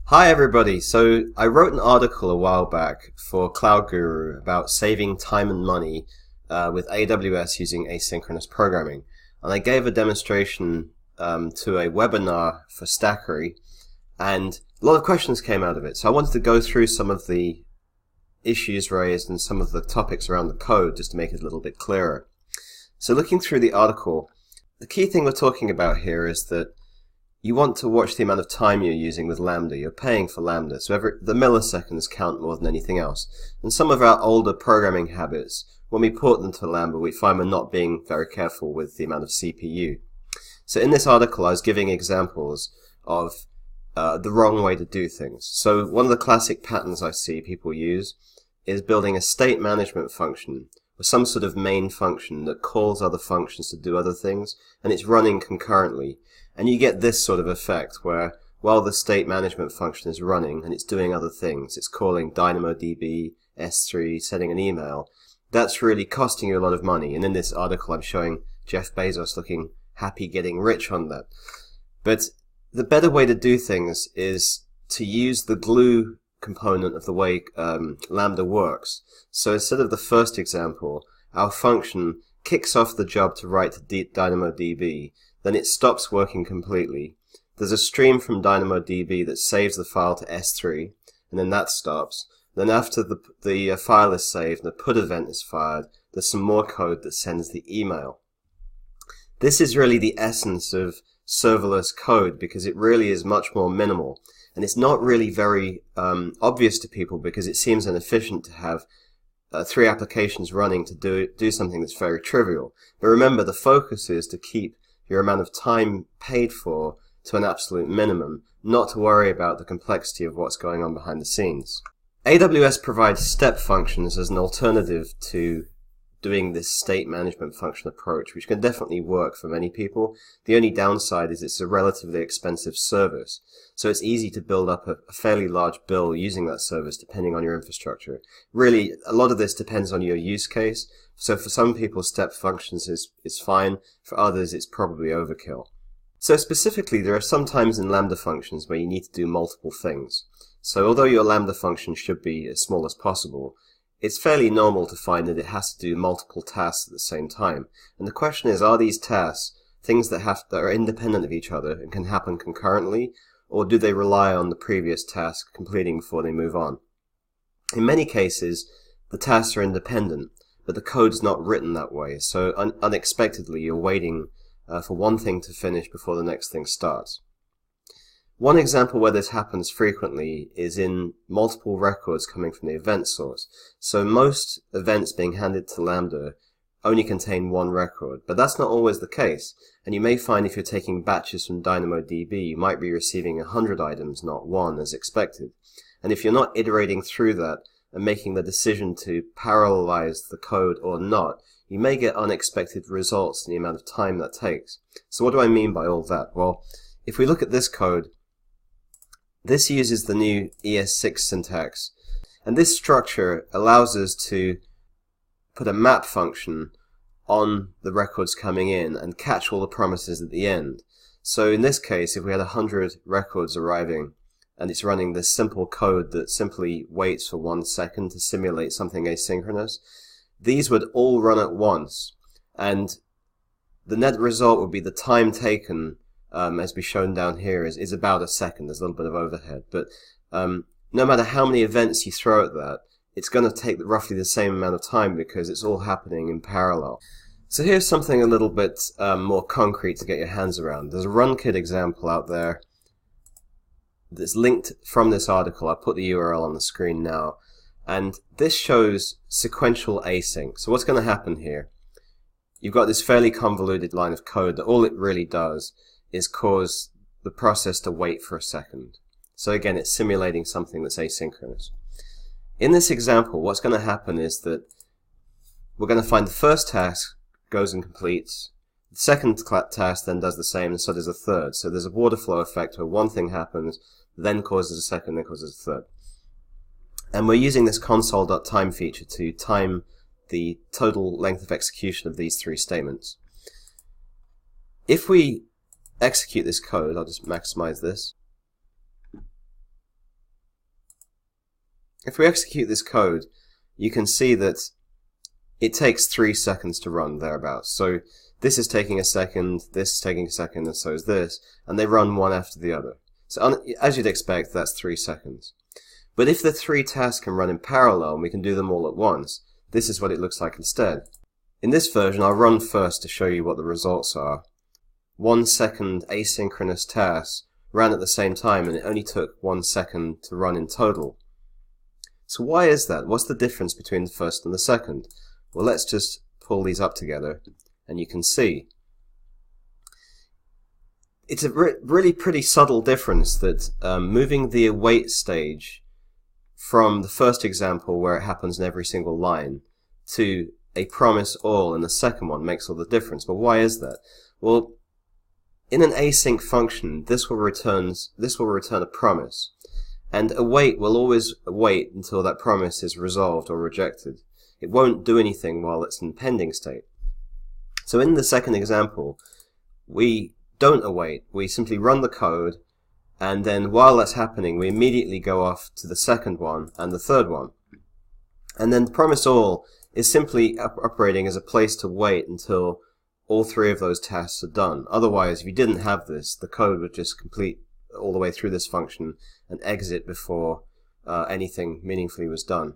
Hi everybody. So I wrote an article a while back for Cloud Guru about saving time and money with AWS using asynchronous programming. And I gave a demonstration to a webinar for Stackery, and a lot of questions came out of it. So I wanted to go through some of the issues raised and some of the topics around the code just to make it a little bit clearer. So looking through the article, the key thing we're talking about here is that you want to watch the amount of time you're using with Lambda. You're paying for Lambda, so the milliseconds count more than anything else. And some of our older programming habits, when we port them to Lambda, we find we're not being very careful with the amount of CPU. So in this article, I was giving examples of the wrong way to do things. So one of the classic patterns I see people use is building a state management function or some sort of main function that calls other functions to do other things, and it's running concurrently. And you get this sort of effect where, while the state management function is running and it's doing other things, it's calling DynamoDB, S3, sending an email, that's really costing you a lot of money. And in this article, I'm showing Jeff Bezos looking happy getting rich on that. But the better way to do things is to use the glue component of the way Lambda works. So instead of the first example, our function kicks off the job to write to DynamoDB, then it stops working completely. There's a stream from DynamoDB that saves the file to S3, and then that stops. Then after the file is saved and the put event is fired, there's some more code that sends the email. This is really the essence of serverless code because it really is much more minimal. And it's not really very obvious to people because it seems inefficient to have three applications running to do something that's very trivial. But remember, the focus is to keep your amount of time paid for to an absolute minimum, not to worry about the complexity of what's going on behind the scenes. AWS provides step functions as an alternative to doing this state management function approach, which can definitely work for many people. The only downside is it's a relatively expensive service, so it's easy to build up a fairly large bill using that service depending on your infrastructure. Really, a lot of this depends on your use case. So for some people, step functions is fine. For others, it's probably overkill. So specifically, there are some times in Lambda functions where you need to do multiple things. So although your Lambda function should be as small as possible, it's fairly normal to find that it has to do multiple tasks at the same time. And the question is, are these tasks things that are independent of each other and can happen concurrently, or do they rely on the previous task completing before they move on? In many cases, the tasks are independent, but the code's not written that way, so unexpectedly you're waiting for one thing to finish before the next thing starts. One example where this happens frequently is in multiple records coming from the event source. So most events being handed to Lambda only contain one record, but that's not always the case. And you may find if you're taking batches from DynamoDB, you might be receiving 100 items, not one, as expected. And if you're not iterating through that and making the decision to parallelize the code or not, you may get unexpected results in the amount of time that takes. So what do I mean by all that? Well, if we look at this code, this uses the new ES6 syntax, and this structure allows us to put a map function on the records coming in and catch all the promises at the end. So in this case, if we had 100 records arriving, and it's running this simple code that simply waits for 1 second to simulate something asynchronous, these would all run at once, and the net result would be the time taken, as we've shown down here, is about a second. There's a little bit of overhead, but no matter how many events you throw at that, it's going to take roughly the same amount of time because it's all happening in parallel. So here's something a little bit more concrete to get your hands around. There's a RunKit example out there that's linked from this article. I'll put the URL on the screen now. And this shows sequential async. So what's going to happen here? You've got this fairly convoluted line of code that all it really does is cause the process to wait for a second. So again, it's simulating something that's asynchronous. In this example, what's going to happen is that we're going to find the first task goes and completes. The second task then does the same, and so does a third. So there's a water flow effect where one thing happens, then causes a second, then causes a third. And we're using this console.time feature to time the total length of execution of these three statements. If we execute this code, I'll just maximize this. if we execute this code, you can see that it takes 3 seconds to run, thereabouts. So this is taking a second, this is taking a second, and so is this, and they run one after the other. So as you'd expect, that's 3 seconds. But if the 3 tasks can run in parallel and we can do them all at once, this is what it looks like instead. In this version, I'll run first to show you what the results are. 1 second asynchronous tasks ran at the same time, and it only took 1 second to run in total. So why is that? What's the difference between the first and the second? Well, let's just pull these up together, and you can see. It's a really pretty subtle difference that moving the await stage from the first example where it happens in every single line to a promise all in the second one makes all the difference. But why is that? Well, in an async function, this will return a promise, and await will always wait until that promise is resolved or rejected. It won't do anything while it's in pending state. So in the second example, we don't await. We simply run the code, and then while that's happening, we immediately go off to the second one and the third one. And then promise all is simply operating as a place to wait until all 3 of those tasks are done. Otherwise, if you didn't have this, the code would just complete all the way through this function and exit before anything meaningfully was done.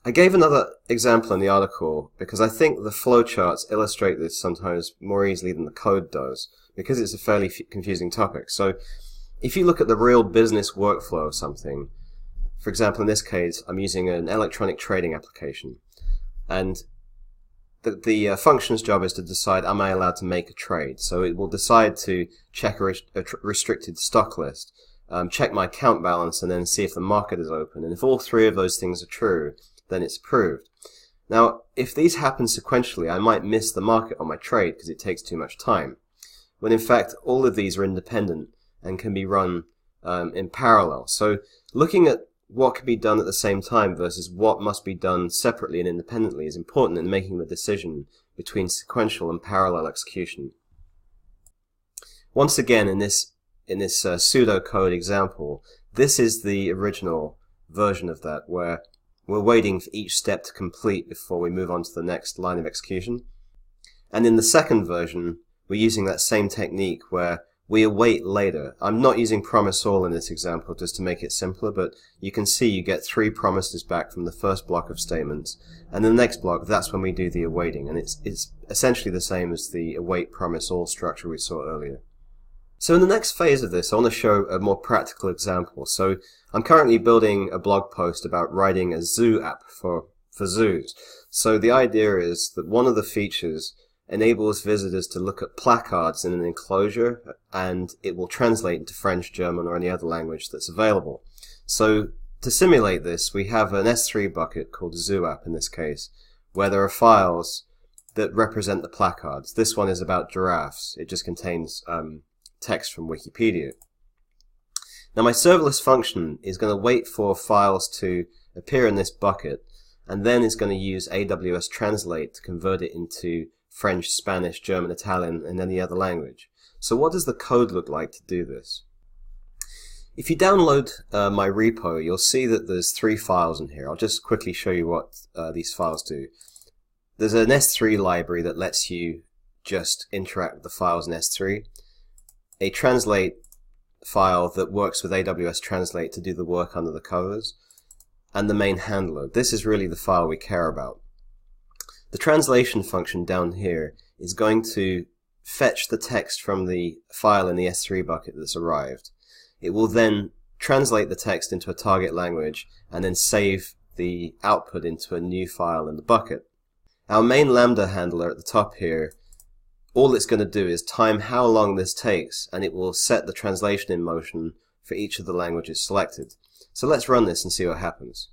I gave another example in the article because I think the flowcharts illustrate this sometimes more easily than the code does, because it's a fairly confusing topic. So if you look at the real business workflow of something, for example, in this case, I'm using an electronic trading application, and the function's job is to decide, am I allowed to make a trade? So it will decide to check a restricted stock list, check my account balance, and then see if the market is open. And if all 3 of those things are true, then it's approved. Now, if these happen sequentially, I might miss the market on my trade because it takes too much time, when in fact all of these are independent and can be run in parallel. So looking at what can be done at the same time versus what must be done separately and independently is important in making the decision between sequential and parallel execution. Once again, in this pseudocode example, this is the original version of that, where we're waiting for each step to complete before we move on to the next line of execution. And in the second version, we're using that same technique where we await later. I'm not using promise all in this example just to make it simpler, but you can see you get 3 promises back from the first block of statements, and the next block, that's when we do the awaiting, and it's essentially the same as the await promise all structure we saw earlier. So in the next phase of this, I want to show a more practical example. So I'm currently building a blog post about writing a zoo app for zoos. So the idea is that one of the features enables visitors to look at placards in an enclosure, and it will translate into French, German, or any other language that's available. So to simulate this, we have an S3 bucket called zoo app in this case, where there are files that represent the placards. This one is about giraffes. It just contains text from Wikipedia. Now my serverless function is going to wait for files to appear in this bucket, and then it's going to use AWS Translate to convert it into French, Spanish, German, Italian, and any other language. So what does the code look like to do this? If you download my repo, you'll see that there's 3 files in here. I'll just quickly show you what these files do. There's an S3 library that lets you just interact with the files in S3. A translate file that works with AWS Translate to do the work under the covers, and the main handler. This is really the file we care about. The translation function down here is going to fetch the text from the file in the S3 bucket that's arrived. It will then translate the text into a target language and then save the output into a new file in the bucket. Our main Lambda handler at the top here, all it's going to do is time how long this takes, and it will set the translation in motion for each of the languages selected. So let's run this and see what happens.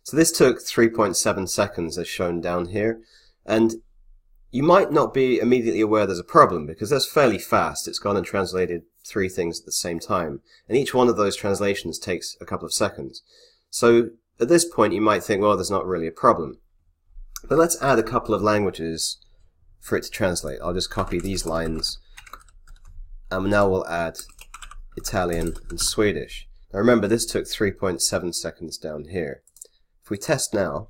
So this took 3.7 seconds as shown down here, and you might not be immediately aware there's a problem because that's fairly fast. It's gone and translated 3 things at the same time, and each one of those translations takes a couple of seconds. So at this point you might think, well, there's not really a problem. But let's add a couple of languages for it to translate. I'll just copy these lines, and now we'll add Italian and Swedish. Now remember, this took 3.7 seconds down here. If we test now,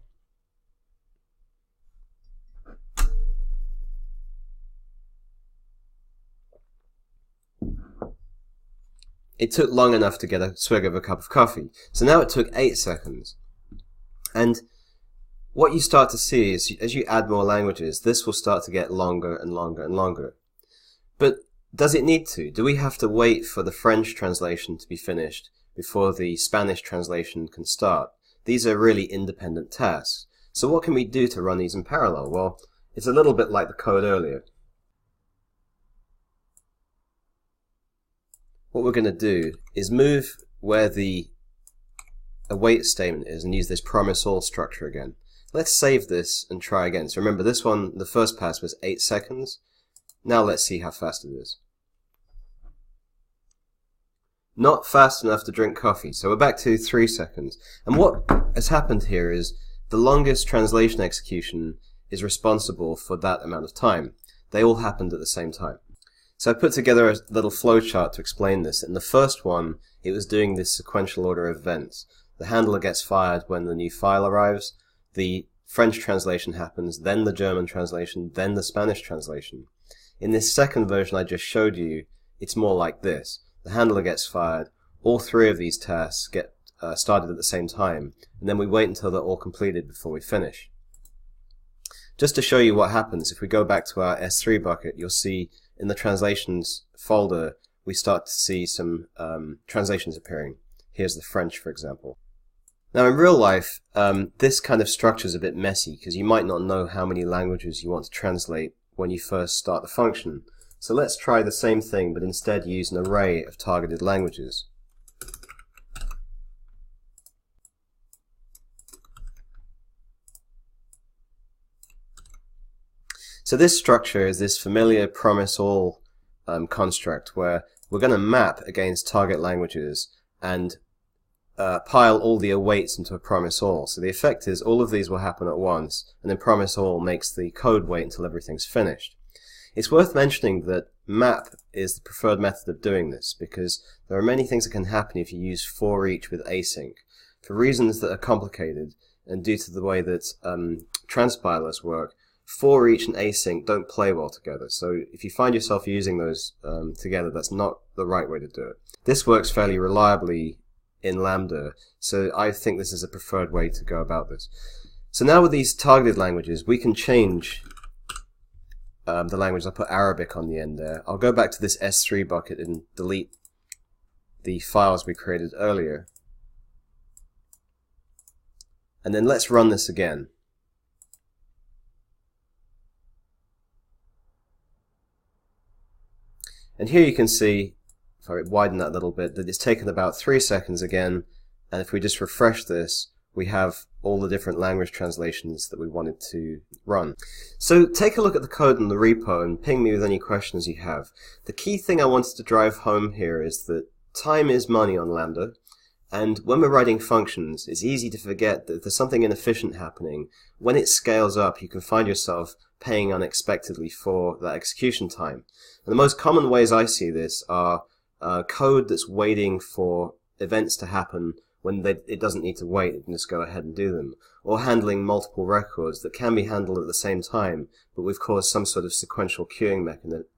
it took long enough to get a swig of a cup of coffee. So now it took 8 seconds. And what you start to see is, as you add more languages, this will start to get longer and longer and longer. But does it need to? Do we have to wait for the French translation to be finished before the Spanish translation can start? These are really independent tasks. So what can we do to run these in parallel? Well, it's a little bit like the code earlier. What we're going to do is move where the await statement is and use this promise all structure again. Let's save this and try again. So remember, this one, the first pass was 8 seconds. Now let's see how fast it is. Not fast enough to drink coffee. So we're back to 3 seconds. And what has happened here is the longest translation execution is responsible for that amount of time. They all happened at the same time. So I put together a little flowchart to explain this. In the first one, it was doing this sequential order of events. The handler gets fired when the new file arrives. The French translation happens, then the German translation, then the Spanish translation. In this second version I just showed you, it's more like this. The handler gets fired, all 3 of these tasks get started at the same time, and then we wait until they're all completed before we finish. Just to show you what happens, if we go back to our S3 bucket, you'll see in the translations folder, we start to see some translations appearing. Here's the French, for example. Now in real life, this kind of structure is a bit messy because you might not know how many languages you want to translate when you first start the function. So let's try the same thing, but instead use an array of targeted languages. So this structure is this familiar promise all construct where we're going to map against target languages and pile all the awaits into a promise all. So the effect is all of these will happen at once, and then promise all makes the code wait until everything's finished. It's worth mentioning that map is the preferred method of doing this because there are many things that can happen if you use for each with async. For reasons that are complicated and due to the way that transpilers work, for each and async don't play well together. So if you find yourself using those together, that's not the right way to do it. This works fairly reliably in Lambda, so I think this is a preferred way to go about this. So now with these targeted languages, we can change the language. I'll put Arabic on the end there. I'll go back to this S3 bucket and delete the files we created earlier. And then let's run this again. And here you can see, if I widen that a little bit, that it's taken about 3 seconds again, and if we just refresh this, we have all the different language translations that we wanted to run. So take a look at the code in the repo and ping me with any questions you have. The key thing I wanted to drive home here is that time is money on Lambda, and when we're writing functions, it's easy to forget that if there's something inefficient happening, when it scales up, you can find yourself paying unexpectedly for that execution time. And the most common ways I see this are code that's waiting for events to happen when it doesn't need to wait, it can just go ahead and do them. Or handling multiple records that can be handled at the same time, but we've caused some sort of sequential queuing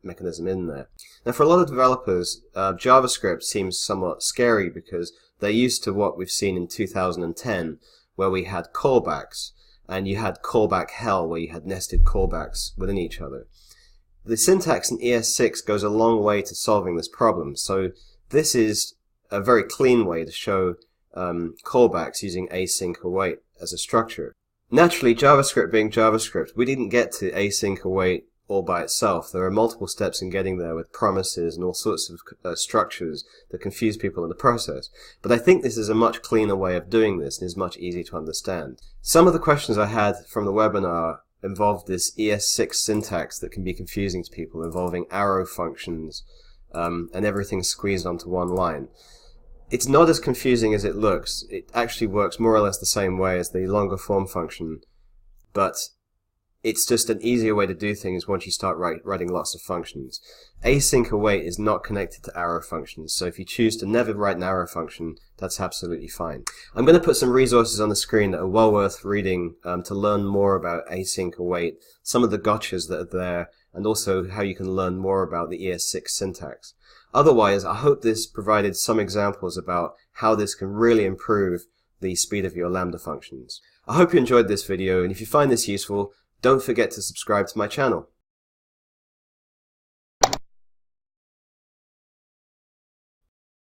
mechanism in there. Now for a lot of developers, JavaScript seems somewhat scary because they're used to what we've seen in 2010, where we had callbacks, and you had callback hell, where you had nested callbacks within each other. The syntax in ES6 goes a long way to solving this problem, so this is a very clean way to show callbacks using async await as a structure. Naturally, JavaScript being JavaScript, we didn't get to async await all by itself. There are multiple steps in getting there with promises and all sorts of structures that confuse people in the process. But I think this is a much cleaner way of doing this and is much easier to understand. Some of the questions I had from the webinar involved this ES6 syntax that can be confusing to people, involving arrow functions and everything squeezed onto one line. It's not as confusing as it looks. It actually works more or less the same way as the longer form function, but It's just an easier way to do things once you start writing lots of functions. Async await is not connected to arrow functions, so if you choose to never write an arrow function, that's absolutely fine. I'm going to put some resources on the screen that are well worth reading to learn more about async await, some of the gotchas that are there, and also how you can learn more about the ES6 syntax. Otherwise, I hope this provided some examples about how this can really improve the speed of your Lambda functions. I hope you enjoyed this video, and if you find this useful, don't forget to subscribe to my channel.